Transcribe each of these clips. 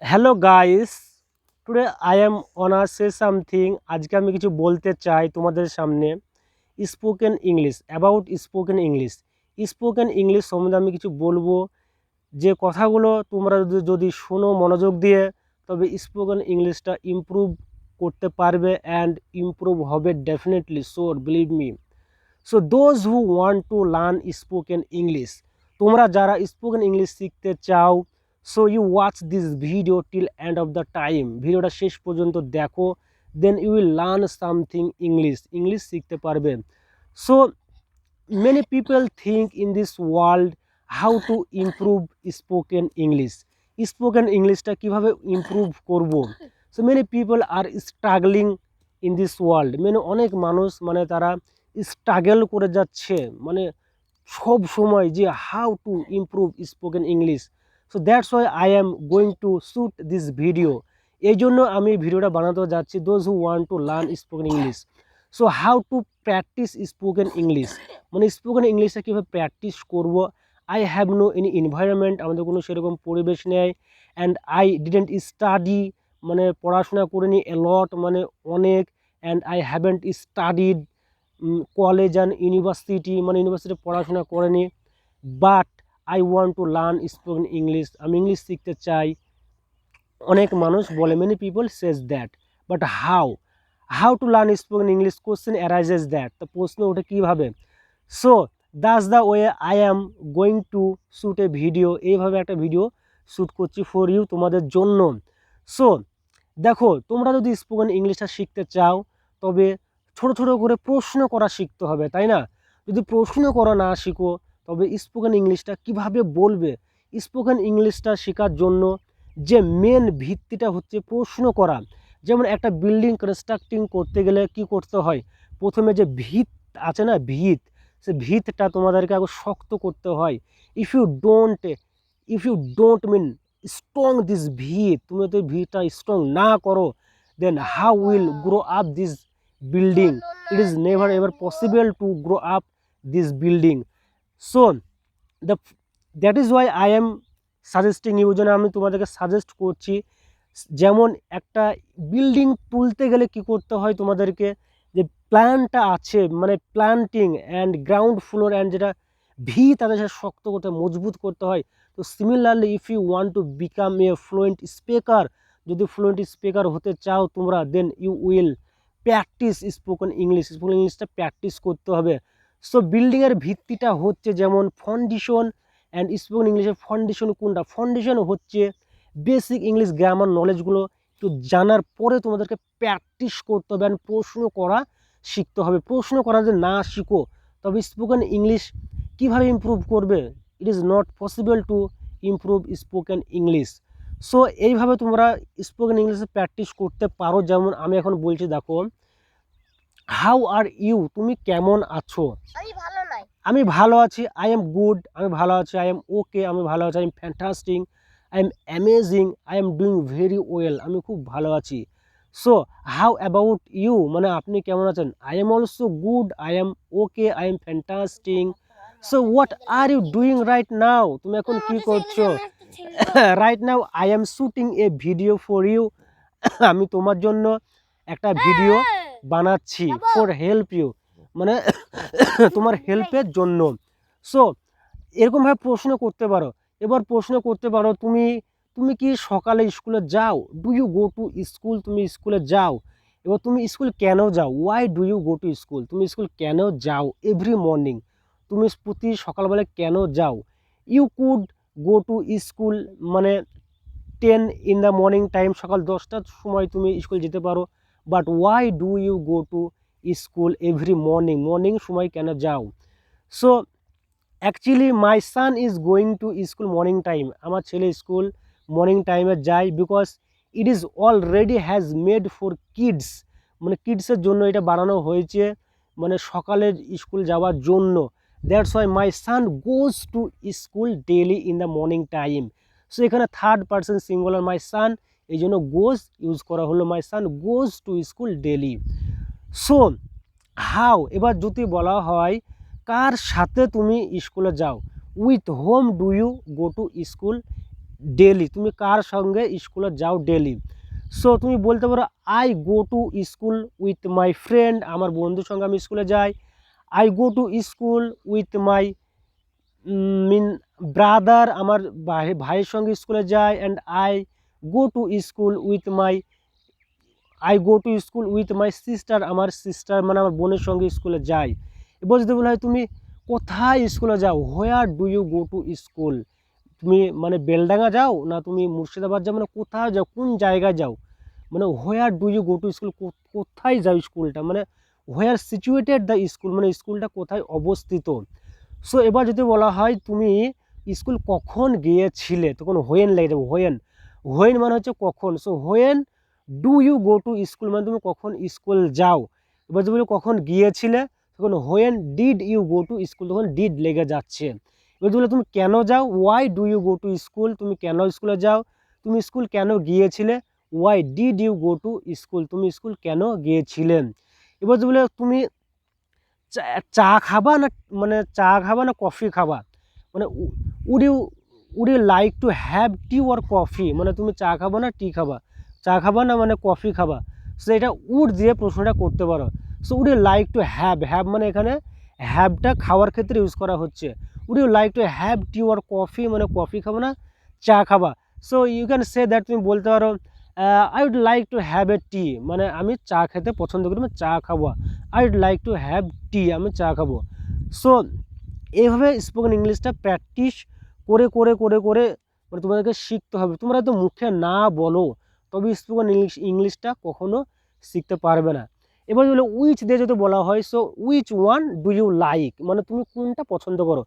Hello guys, today I am honour say something. আজকে আমি কিছু বলতে চাই তোমাদের সামনে spoken English, about spoken English. Spoken English সম্বন্ধে আমি কিছু বলবো, যে কথাগুলো তোমরা যদি শোনো মনোযোগ দিয়ে, তবে স্পোকেন ইংলিশটা ইমপ্রুভ করতে পারবে অ্যান্ড ইমপ্রুভ হবে definitely, sure, believe me. So those who want to learn spoken English, তোমরা যারা স্পোকেন ইংলিশ শিখতে চাও, so you watch this video till end of the time. ভিডিওটা শেষ পর্যন্ত দেখো, then you will learn something English শিখতে পারবে। So many people think in this world how to improve spoken english, spoken englishটা কিভাবে improve করব। So many people are struggling in this world, মানে অনেক মানুষ তারা স্ট্রাগল করে যাচ্ছে, সব সময় যে how to improve spoken English. So that's why I am going to shoot this video. এই জন্য আমি ভিডিওটা বানাতে যাচ্ছি, those who want to learn spoken English. So how to practise spoken English, spoken ইংলিশটা কীভাবে প্র্যাকটিস করব। I have no any environment, আমাদের কোনো সেরকম পরিবেশ নেই। অ্যান্ড আই ডিডেন্ট স্টাডি, পড়াশোনা করিনি এলট, অনেক। And I haven't studied college and university, university পড়াশোনা করেনি। But I want to learn spoken English, আমি ইংলিশ শিখতে চাই। অনেক মানুষ বলে, many people says that, but how to learn spoken English, question arises that, তো প্রশ্ন ওঠে কীভাবে। So that's the way I am going to shoot A video, এইভাবে একটা ভিডিও শ্যুট করছি ফর ইউ, তোমাদের জন্য। সো দেখো, তোমরা যদি স্পোকেন ইংলিশটা শিখতে চাও, তবে ছোট ছোট করে প্রশ্ন করা শিখতে হবে, তাই না? যদি প্রশ্ন করা না শিখো, তবে স্পোকেন ইংলিশটা কিভাবে বলবে। স্পোকেন ইংলিশটা শেখার জন্য যে মেন ভিত্তিটা হচ্ছে প্রশ্ন করা। যেমন একটা বিল্ডিং কনস্ট্রাক্টিং করতে গেলে কি করতে হয়, প্রথমে যে ভিত আছে না, সে ভিতটা তোমাদেরকে আগে শক্ত করতে হয়। If you don't mean strong this ভিত, তুমি যদি ভিতটা স্ট্রং না করো, then how will grow up this building, it is never ever possible to grow up this building. So the that is why I am suggesting you, যেন আমি তোমাদেরকে suggest করছি। যেমন একটা বিল্ডিং তুলতে গেলে কি করতে হয় তোমাদেরকে, যে প্ল্যানটা আছে, planting and ground floor and যেটা ভিত আছে সেটা শক্ত করতে, মজবুত করতে হয়। তো similarly if you want to become a fluent speaker, যদি ফ্লুয়েন্ট স্পিকার হতে চাও তোমরা, then you will practice spoken ইংলিশটা প্র্যাকটিস করতে হবে। সো বিল্ডিংয়ের ভিত্তিটা হচ্ছে যেমন ফাউন্ডেশন, অ্যান্ড স্পোকেন ইংলিশের ফাউন্ডেশন কোনটা, ফাউন্ডেশন হচ্ছে বেসিক ইংলিশ গ্রামার নলেজগুলো একটু জানার পরে তোমাদেরকে প্র্যাকটিস করতে হবে, অ্যান্ড প্রশ্ন করা শিখতে হবে। প্রশ্ন করা যদি না শিখো, তবে স্পোকেন ইংলিশ কীভাবে ইমপ্রুভ করবে? It is not possible to improve spoken English. So এইভাবে তোমরা স্পোকেন ইংলিশে প্র্যাকটিস করতে পারো। যেমন আমি এখন বলছি, দেখো, হাউ আর ইউ, তুমি কেমন আছো? আমি ভালো আছি, আই এম গুড, আমি ভালো আছি। আই এম ওকে, আমি ভালো আছি। I am fantastic, I am amazing, I am doing very well, আমি খুব ভালো আছি। সো হাউ অ্যাবাউট ইউ, আপনি কেমন আছেন? I am also good, I am okay, I am fantastic. So what are you doing right now, তুমি এখন কি করছো? Right now I am shooting a video for you, আমি তোমার জন্য একটা ভিডিও বানাচ্ছি। ফর হেল্প ইউ, মানে তোমার হেল্পের জন্য। সো এরকমভাবে প্রশ্ন করতে পারো। এবার প্রশ্ন করতে পারো, তুমি তুমি কি সকালে স্কুলে যাও? Do you go to school, তুমি স্কুলে যাও। এবার তুমি স্কুল কেন যাও? Why do you go to school, তুমি স্কুল কেন যাও? এভরি মর্নিং, তুমি প্রতি সকালবেলায় কেন যাও? You could go to school, 10 in the morning time, সকাল 10টার সময় তুমি স্কুল যেতে পারো। But why do you go to school every morning সময় কেন যাও? So actually my son is going to school morning time, আমার ছেলে স্কুল মর্নিং টাইমে যায়, because it is already has made for kids, কিডসের জন্য এটা বানানো হয়েছে, সকালে স্কুল যাওয়ার জন্য। That's why my son goes to school daily in the morning time. So এখানে third person singular my son, এই জন্য গোজ ইউজ করা হলো, my son goes to school daily. So how, এবার যদি বলা হয় কার সাথে তুমি স্কুলে যাও, with whom do you go to school, daily, তুমি কার সঙ্গে স্কুলে যাও ডেলি। সো তুমি বলতে পারো I go to school with my friend, আমার বন্ধুর সঙ্গে আমি স্কুলে যাই। I go to school with my mean brother, আমার ভাইয়ের সঙ্গে স্কুলে যাই। And I go to school with my sister, আমার সিস্টার মানে আমার বোনের সঙ্গে স্কুলে যাই। এবার যদি বলা হয় তুমি কোথায় স্কুলে যাও, where do you go to school, তুমি মানে বেলডাঙ্গা যাও না তুমি মুর্শিদাবাদ যাও, মানে কোথায় যাও, কোন জায়গায় যাও, মানে where do you go to school, কোথায় যাও স্কুলটা, মানে হোয়ার সিচুয়েটেড দ্য স্কুল, মানে স্কুলটা কোথায় অবস্থিত। সো এবার যদি বলা হয় তুমি স্কুল কখন গিয়েছিলে, তখন হোয়েন লেগে যাবে, হোয়েন মানে হচ্ছে কখন। So when do you go to school মানে তুমি কখন স্কুল যাও। এবার যদি কখন গিয়েছিলে, তখন when did you go to school, তখন ডিড লেগে যাচ্ছে। এবার যদি তুমি কেন যাও, why do you go to school, তুমি কেন স্কুলে যাও। তুমি স্কুল কেন গিয়েছিলে, why did you go to school, তুমি স্কুল কেন গিয়েছিলেন। এবার যদি তুমি চা খাবা না, মানে চা খাবা না কফি খাবা, মানে would you like to have tea or coffee, মানে তুমি চা খাবা না টি খাবা, চা খাবা না মানে কফি খাবা। সো এটা উড দিয়ে প্রশ্নটা করতে পারো। So would you like to have মানে এখানে হ্যাভটা খাওয়ার ক্ষেত্রে ইউজ করা হচ্ছে। Would you like to have tea or coffee, মানে কফি খাবা না চা খাবা। So you can say that, তুমি বলতে পারো I would like to have a tea, মানে আমি চা খেতে পছন্দ করি, মানে চা খাবো। I would like to have tea, আমি চা খাবো। সো এইভাবে স্পোকেন ইংলিশটা প্র্যাকটিস করে করে করে করে মানে তোমাদেরকে শিখতে হবে। তোমরা তো মুখে না বলো তবে স্পোকেন ইংলিশটা কখনো শিখতে পারবে না। এবার বলে উইচ দিয়ে যদি বলা হয়, so which one do you like, মানে তুমি কোনটা পছন্দ করো।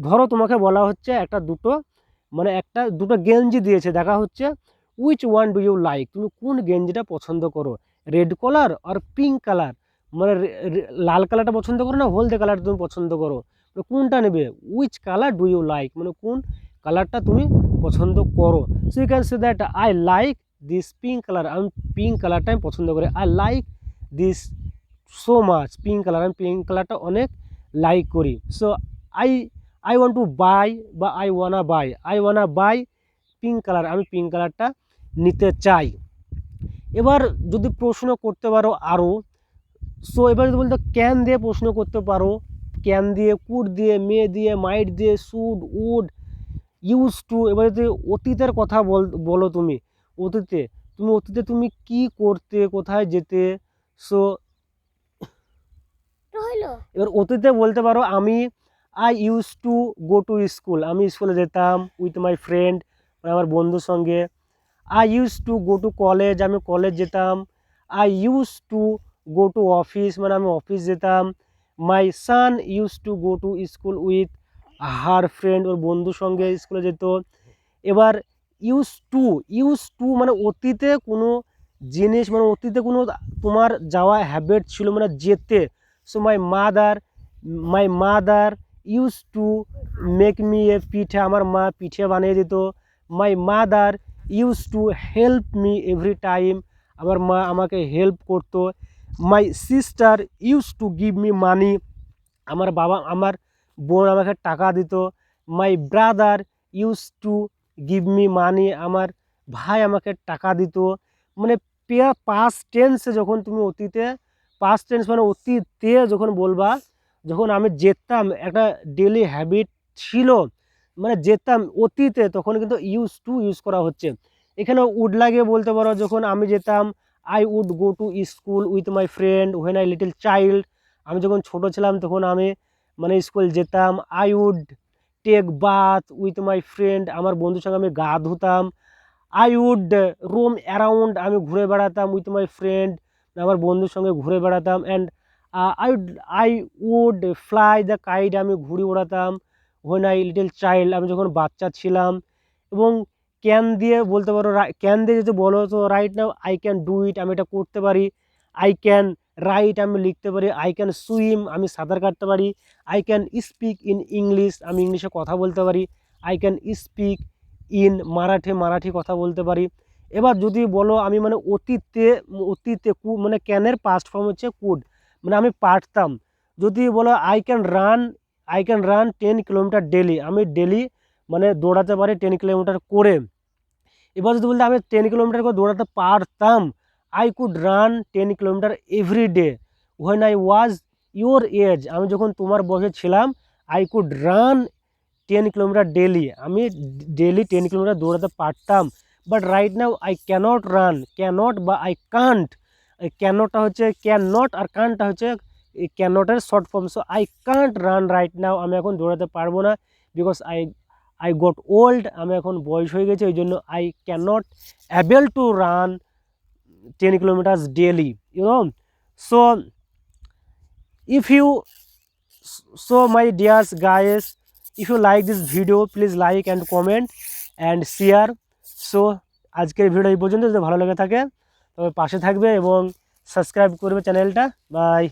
ধরো তোমাকে বলা হচ্ছে দুটো গেঞ্জি দিয়েছে, দেখা হচ্ছে which one do you like, তুমি কোন গেঞ্জিটা পছন্দ করো, রেড কালার আর পিঙ্ক কালার, মানে লাল কালারটা পছন্দ করো না হলদে কালারটা তুমি পছন্দ করো, কোনটা নেবে, which colour do you like, মানে কোন কালারটা তুমি পছন্দ করো। So you can say that I like this pink colour, আমি পিঙ্ক কালারটা আমি পছন্দ করি। I like this so much, pink colour, আমি পিঙ্ক কালারটা অনেক লাইক করি। So I want to buy বা I wanna buy pink colour, আমি পিঙ্ক কালারটা নিতে চাই। এবার যদি প্রশ্ন করতে পারো আরও, সো এবার যদি বলতো ক্যান দিয়ে প্রশ্ন করতে পারো, ক্যান দিয়ে, কুড দিয়ে, মে দিয়ে, মাইট দিয়ে, শুড, উড, ইউজ টু। এবার যদি অতীতের কথা বলো তুমি অতীতে তুমি কি করতে, কোথায় যেতে। সো এবার অতীতে বলতে পারো I use to go to school, আমি স্কুলে যেতাম উইথ মাই ফ্রেন্ড, আমার বন্ধুর সঙ্গে। I use to go to college, আমি কলেজ যেতাম। I use to go to office, মানে আমি অফিস যেতাম। My son use to go to school with her friend, ওর বন্ধুর সঙ্গে স্কুলে যেত। এবার ইউজ টু মানে অতীতে কোনো জিনিস, মানে অতীতে কোনো তোমার যাওয়া হ্যাবিট ছিল, মানে যেতে। So my mother use to make me a পিঠে, আমার মা পিঠে বানিয়ে দিত। My mother use to help me every time, আমার মা আমাকে হেল্প করতো। My sister use to give me মানি, আমার বোন আমাকে টাকা দিত। My brother use to give me মানি, আমার ভাই আমাকে টাকা দিত। মানে পাস্ট টেন্সে যখন তুমি পাস্ট টেন্স মানে অতীতে যখন বলবা, যখন আমি যেতাম, একটা ডেলি হ্যাবিট ছিল, মানে যেতাম অতীতে, তখন কিন্তু ইউজ করা হচ্ছে। এখানে উড লাগিয়ে বলতে পারো, যখন আমি যেতাম I would go to school with my friend when I little child, আমি যখন ছোট ছিলাম তখন আমি মানে স্কুল যেতাম। I would take bath with my friend, আমার বন্ধুর সঙ্গে আমি গা ধুতাম। আই উড রোম অ্যারাউন্ড, আমি ঘুরে বেড়াতাম উইথ মাই ফ্রেন্ড, আমার বন্ধুর সঙ্গে ঘুরে বেড়াতাম। And I would fly the kite, আমি ঘুড়ি ওড়াতাম। হোয়েন আই লিটল চাইল্ড, আমি যখন বাচ্চা ছিলাম। এবং ক্যান দিয়ে বলতে পারো, ক্যান দিয়ে যদি বলো তো right now I can do it, আমি এটা করতে পারি। আই ক্যান রাইট, আমি লিখতে পারি। আই ক্যান সুইম, আমি সাঁতার কাটতে পারি। I can speak in English, আমি ইংলিশে কথা বলতে পারি। I can speak in Marathi কথা বলতে পারি। এবার যদি বলো আমি মানে অতীতে মানে ক্যানের পাস্ট ফর্ম হচ্ছে কুড, মানে আমি পারতাম। যদি বলো I can run 10 kilometre daily, আমি ডেলি মানে দৌড়াতে পারি 10 কিলোমিটার করে। এবার যদি বলতে আমি 10 কিলোমিটার করে দৌড়াতে পারতাম, I could run 10 kilometre every day when I was your age, আমি যখন তোমার বয়সে ছিলাম, I could run 10 kilometre daily, আমি ডেলি 10 কিলোমিটার দৌড়াতে পারতাম। But right now I cannot run, cannot বা আই কান্ট, ক্যানটটা হচ্ছে ক্যান নট আর কান্টটা হচ্ছে ক্যানটের short form. So I can't run right now, আমি এখন দৌড়াতে পারবো না, বিকজ আই গট ওল্ড, আমি এখন বয়স হয়ে গেছে, ওই জন্য I cannot able to run 10 kilometers daily, you know. So if you, so my dear guys, if you like this video, please like and comment and share. So আজকের video এই পর্যন্ত, যদি ভালো লেগে থাকে তবে পাশে থাকবে এবং সাবস্ক্রাইব করবে চ্যানেলটা। বাই।